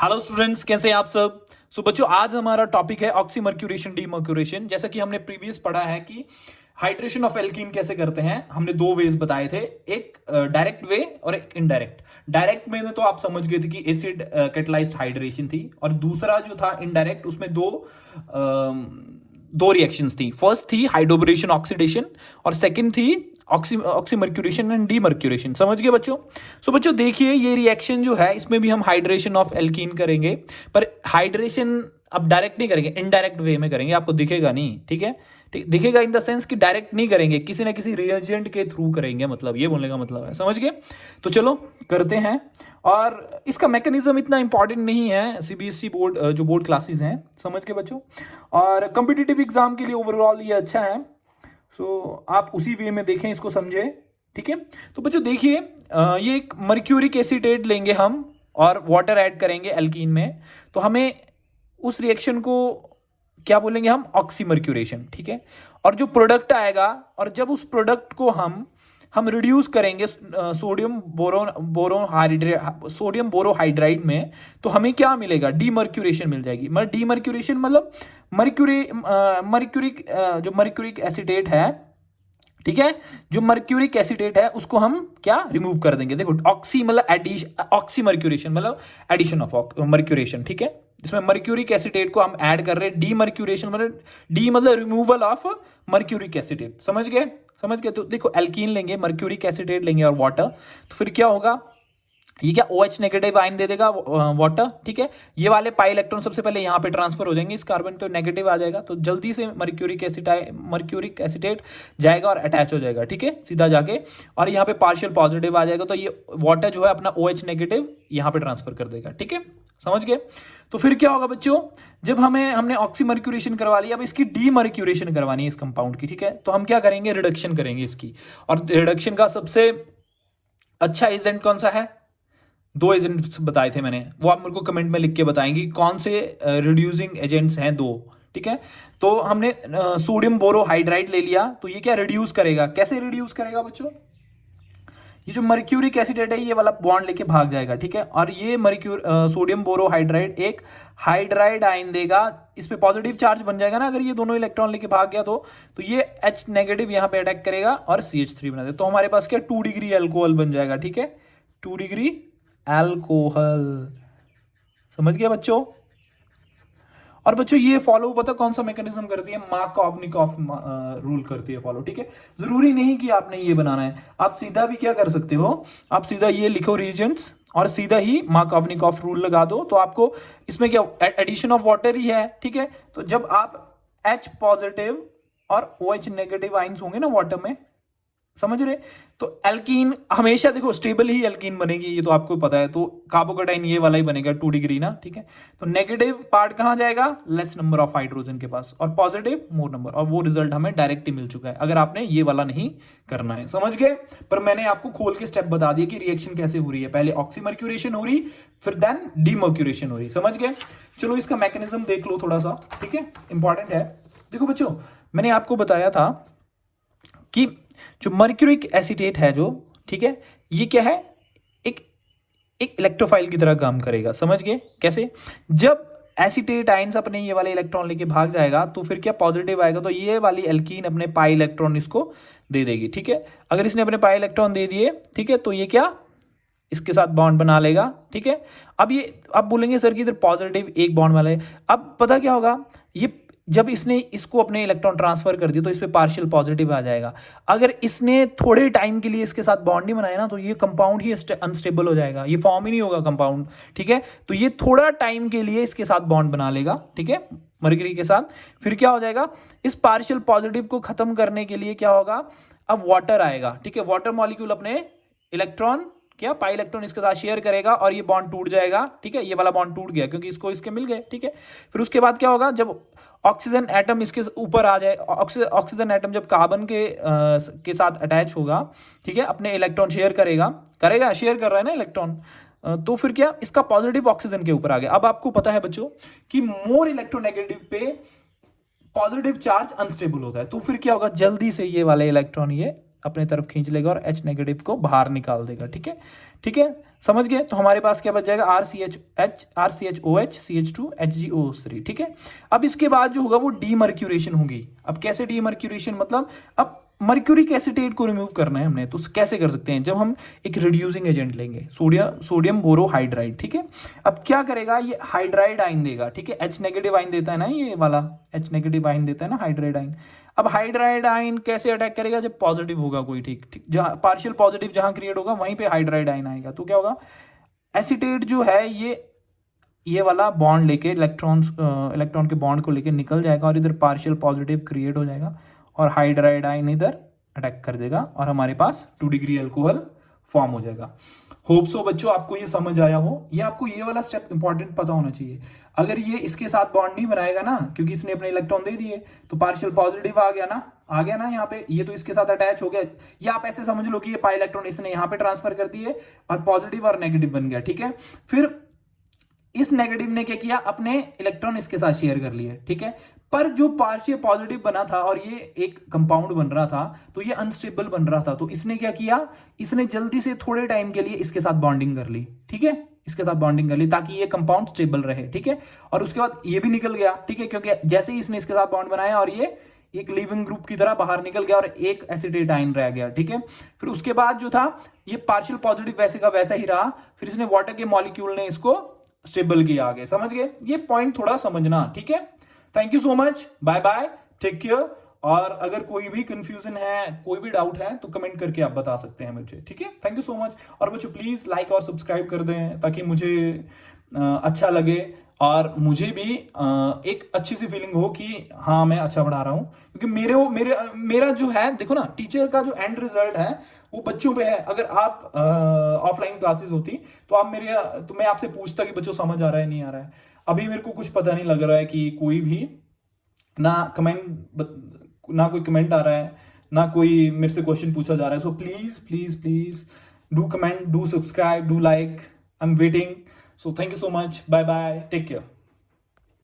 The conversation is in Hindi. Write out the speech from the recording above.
हेलो स्टूडेंट्स, कैसे हैं आप सब। बच्चों, आज हमारा टॉपिक है ऑक्सीमर्क्यूरेशन डीमर्क्यूरेशन। जैसा कि हमने प्रीवियस पढ़ा है कि हाइड्रेशन ऑफ एल्कीन कैसे करते हैं। हमने दो वेज बताए थे, एक डायरेक्ट वे और एक इनडायरेक्ट। डायरेक्ट में तो आप समझ गए थे कि एसिड कैटलाइज्ड हाइड्रेशन थी, और दूसरा जो था इनडायरेक्ट, उसमें दो रिएक्शंस थी। फर्स्ट थी हाइड्रोबरेशन ऑक्सीडेशन, और सेकंड थी ऑक्सीमर्क्यूरेशन एंड डीमर्क्यूरेशन। समझ गए बच्चों। बच्चों देखिए, ये रिएक्शन जो है इसमें भी हम हाइड्रेशन ऑफ एल्कीन करेंगे, पर हाइड्रेशन अब डायरेक्ट नहीं करेंगे, इनडायरेक्ट वे में करेंगे। आपको दिखेगा नहीं, ठीक है। ठीक दिखेगा इन द सेंस कि डायरेक्ट नहीं करेंगे, किसी ना किसी रिएजेंट के थ्रू करेंगे, मतलब ये बोलने का मतलब है। समझ गए। तो चलो करते हैं। और इसका मैकेनिज्म इतना इंपॉर्टेंट नहीं है, सीबीएसई बोर्ड जो बोर्ड क्लासेस हैं, समझ के बच्चों। और कम्पिटिटिव एग्जाम के लिए ओवरऑल ये अच्छा है। आप उसी वे में देखें, इसको समझें, ठीक है। तो बच्चों देखिए, ये एक मर्क्यूरिक एसीटेट लेंगे हम और वाटर ऐड करेंगे एल्कीन में, तो हमें उस रिएक्शन को क्या बोलेंगे हम, ऑक्सीमर्क्यूरेशन, ठीक है। और जो प्रोडक्ट आएगा, और जब उस प्रोडक्ट को हम रिड्यूस करेंगे सोडियम बोरोहाइड्राइड में, तो हमें क्या मिलेगा, डीमर्क्यूरेशन मिल जाएगी। मतलब डीमर्क्यूरेशन मतलब जो मर्क्यूरिक एसिटेट है, ठीक है, जो मर्क्यूरिक एसिटेट है उसको हम क्या रिमूव कर देंगे। देखो, ऑक्सी मतलब एडिशन, ऑक्सी मर्क्यूरेशन मतलब एडिशन ऑफ मर्क्यूरेशन, ठीक है। इसमें मर्क्यूरिक एसिटेट को हम ऐड कर रहे हैं, डीमर्क्यूरेशन मतलब डी मतलब रिमूवल ऑफ मर्क्यूरिक एसिटेट। समझ गए। तो देखो, एल्कीन लेंगे, मर्क्यूरिक एसिटेट लेंगे और वाटर, तो फिर क्या होगा, ये क्या OH नेगेटिव आयन दे देगा वाटर, ठीक है। ये वाले पाई इलेक्ट्रॉन सबसे पहले यहाँ पे ट्रांसफर हो जाएंगे, इस कार्बन तो नेगेटिव आ जाएगा, तो जल्दी से मर्क्यूरिक एसिटेट जाएगा और अटैच हो जाएगा, ठीक है, सीधा जाके। और यहाँ पे पार्शियल पॉजिटिव आ जाएगा, तो ये वाटर जो है अपना OH नेगेटिव यहाँ पे ट्रांसफर कर देगा, ठीक है। समझ गए। तो फिर क्या होगा बच्चों, जब हमने ऑक्सीमर्क्यूरेशन करवा लिया, अब इसकी डीमर्क्यूरेशन करवानी है इस कंपाउंड की, ठीक है। तो हम क्या करेंगे, रिडक्शन करेंगे इसकी। और रिडक्शन का सबसे अच्छा एजेंट कौन सा है, दो एजेंट्स बताए थे मैंने, वो आप मेरे को कमेंट में लिख के बताएंगे कौन से रिड्यूसिंग एजेंट्स हैं, दो, ठीक है। तो हमने सोडियम बोरोहाइड्राइड ले लिया, तो ये क्या रिड्यूस करेगा, कैसे रिड्यूस करेगा बच्चों, ये जो मर्क्यूरिक एसिडेट है ये वाला बॉन्ड लेके भाग जाएगा, ठीक है। और ये सोडियम बोरोहाइड्राइड एक हाइड्राइड आयन देगा, इस पे पॉजिटिव चार्ज बन जाएगा ना, अगर ये दोनों इलेक्ट्रॉन लेके भाग गया तो ये H नेगेटिव यहाँ पे अटैक करेगा और CH3 बना देगा, तो हमारे पास क्या 2 डिग्री एल्कोहल बन जाएगा, ठीक है, 2 डिग्री एल्कोहल। समझ गया बच्चों। और बच्चों ये फॉलो पता कौन सा मैकेनिज्म करती है, मार्कोव्निकॉफ रूल करती है फॉलो, ठीक है। जरूरी नहीं कि आपने ये बनाना है, आप सीधा भी क्या कर सकते हो, आप सीधा ये लिखो रीजेंट्स और सीधा ही मार्कोव्निकॉफ रूल लगा दो, तो आपको इसमें क्या एडिशन ऑफ वाटर ही है, ठीक है। तो जब आप H पॉजिटिव और OH नेगेटिव आइंस होंगे ना वाटर में, समझ रहे, तो एल्कीन हमेशा देखो स्टेबल ही एल्कीन बनेगी, ये तो आपको पता है। तो कार्बोकेटाइन ये वाला ही बनेगा 2 डिग्री ना, ठीक है। तो नेगेटिव पार्ट कहां जाएगा, लेस नंबर ऑफ हाइड्रोजन के पास, और पॉजिटिव मोर नंबर, और वो रिजल्ट हमें डायरेक्ट ही मिल चुका है, अगर आपने ये वाला नहीं करना है। समझ गए। पर मैंने आपको खोल के स्टेप बता दिया कि रिएक्शन कैसे हो रही है, पहले ऑक्सीमर्क्यूरेशन हो रही, फिर देन डीमर्क्यूरेशन हो रही। समझ गए। चलो इसका मैकेनिज्म देख लो थोड़ा सा, ठीक है, इंपॉर्टेंट है। देखो बच्चों, मैंने आपको बताया था कि जो मर्क्यूरिक एसिटेट है जो, ठीक है, ये क्या है, एक एक इलेक्ट्रोफाइल की तरह काम करेगा। समझ गए कैसे, जब एसिटेट आयंस अपने ये वाले इलेक्ट्रॉन लेके भाग जाएगा, तो फिर क्या पॉजिटिव आएगा, तो ये वाली एल्कीन अपने पाई इलेक्ट्रॉन इसको दे देगी, ठीक है। अगर इसने अपने पाई इलेक्ट्रॉन दे दिए, ठीक है, तो ये क्या इसके साथ बॉन्ड बना लेगा, ठीक है। अब बोलेंगे सर कि इधर पॉजिटिव एक बॉन्ड वाला है, अब पता क्या होगा, ये जब इसने इसको अपने इलेक्ट्रॉन ट्रांसफर कर दिया, तो इस पे पार्शियल पॉजिटिव आ जाएगा। अगर इसने थोड़े टाइम के लिए इसके साथ बॉन्ड नहीं बनाया ना, तो ये कंपाउंड ही अनस्टेबल हो जाएगा, ये फॉर्म ही नहीं होगा कंपाउंड, ठीक है। तो ये थोड़ा टाइम के लिए इसके साथ बॉन्ड बना लेगा, ठीक है, मर्क्यूरी के साथ। फिर क्या हो जाएगा, इस पार्शियल पॉजिटिव को खत्म करने के लिए क्या होगा, अब वाटर आएगा, ठीक है। वाटर मॉलिक्यूल अपने इलेक्ट्रॉन क्या पाई इलेक्ट्रॉन इसके साथ शेयर करेगा, और ये बॉन्ड टूट जाएगा, ठीक है। ये वाला बॉन्ड टूट गया क्योंकि इसको इसके मिल गए, ठीक है। फिर उसके बाद क्या होगा, जब ऑक्सीजन एटम इसके ऊपर आ जाए, ऑक्सीजन एटम जब कार्बन के साथ अटैच होगा, ठीक है, अपने इलेक्ट्रॉन शेयर करेगा शेयर कर रहा है ना इलेक्ट्रॉन, तो फिर क्या इसका पॉजिटिव ऑक्सीजन के ऊपर आ गया। अब आपको पता है बच्चों कि मोर इलेक्ट्रोनेगेटिव पे पॉजिटिव चार्ज अनस्टेबल होता है, तो फिर क्या होगा, जल्दी से ये वाले इलेक्ट्रॉन ये अपने तरफ खींच लेगा और H नेगेटिव को बाहर निकाल देगा, ठीक है। समझ गए? तो हमारे पास क्या बच जाएगा, RCHOH, ठीक है। अब इसके बाद जो होगा वो डीमर्क्यूरेशन होगी। अब कैसे डीमर्क्यूरेशन, मतलब अब मर्क्यूरिक एसीटेट को रिमूव करना है हमने, तो कैसे कर सकते हैं, जब हम एक रिड्यूसिंग एजेंट लेंगे, सोडियम बोरोहाइड्राइड, ठीक है। अब क्या करेगा, ये हाइड्राइड आइन देगा, ठीक है। H नेगेटिव आइन देता है ना, ये वाला H नेगेटिव आइन देता है ना हाइड्राइड आइन। अब हाइड्राइड आइन कैसे अटैक करेगा, जब पॉजिटिव होगा कोई, ठीक ठीक, जहाँ पार्शियल पॉजिटिव जहां क्रिएट होगा वहीं पे हाइड्राइड आइन आएगा, तो क्या होगा, एसीटेट जो है ये वाला बॉन्ड लेके इलेक्ट्रॉन के बॉन्ड को लेके निकल जाएगा और इधर पार्शियल पॉजिटिव क्रिएट हो जाएगा और हाइड्राइड आयन इधर अटैक कर देगा और हमारे पास 2 डिग्री अल्कोहल फॉर्म हो जाएगा। होप सो बच्चों आपको ये समझ आया हो। ये आपको ये वाला स्टेप इंपॉर्टेंट पता होना चाहिए। अगर ये इसके साथ बॉन्ड नहीं बनाएगा ना, क्योंकि इसने अपने इलेक्ट्रॉन दे दिए, तो पार्शियल पॉजिटिव आ गया ना यहाँ पे, ये तो इसके साथ अटैच हो गया। या आप ऐसे समझ लो कि ये पाई इलेक्ट्रॉन इसने यहाँ पे ट्रांसफर कर दिए और पॉजिटिव और नेगेटिव बन गया, ठीक है। फिर इस नेगेटिव ने क्या किया, अपने इलेक्ट्रॉन इसके साथ शेयर कर लिए, ठीक है। पर जो पार्शियल पॉजिटिव बना था और ये एक कंपाउंड बन रहा था, तो ये अनस्टेबल बन रहा था, तो इसने क्या किया, इसने जल्दी से थोड़े टाइम के लिए इसके साथ बॉन्डिंग कर ली, ठीक है, इसके साथ बॉन्डिंग कर ली ताकि ये कंपाउंड स्टेबल रहे, ठीक है। और उसके बाद ये भी निकल गया, ठीक है, क्योंकि जैसे ही इसने इसके साथ बॉन्ड बनाया और ये एक लिविंग ग्रुप की तरह बाहर निकल गया और एक एसिटेट आयन रह गया, ठीक है। फिर उसके बाद जो था ये पार्शियल पॉजिटिव वैसे का वैसा ही रहा, फिर इसने वाटर के मॉलिक्यूल ने इसको स्टेबल किया आगे, समझ गए? ये पॉइंट थोड़ा समझना, ठीक है। Thank you so much, bye bye, take care. और अगर कोई भी कंफ्यूजन है, कोई भी डाउट है, तो कमेंट करके आप बता सकते हैं मुझे, ठीक है। Thank you so much. और बच्चों प्लीज़ लाइक और सब्सक्राइब कर दें ताकि मुझे अच्छा लगे और मुझे भी एक अच्छी सी फीलिंग हो कि हाँ मैं अच्छा पढ़ा रहा हूँ। क्योंकि मेरा जो है, देखो ना, टीचर का जो एंड रिजल्ट है वो बच्चों पे है। अगर आप ऑफलाइन क्लासेस होती तो मैं आपसे पूछता कि बच्चों समझ आ रहा है नहीं आ रहा है। अभी मेरे को कुछ पता नहीं लग रहा है कि कोई भी ना कोई कमेंट आ रहा है, ना कोई मेरे से क्वेश्चन पूछा जा रहा है। So please please please do comment, do subscribe, do like, I am waiting. So thank you so much, bye bye, take care.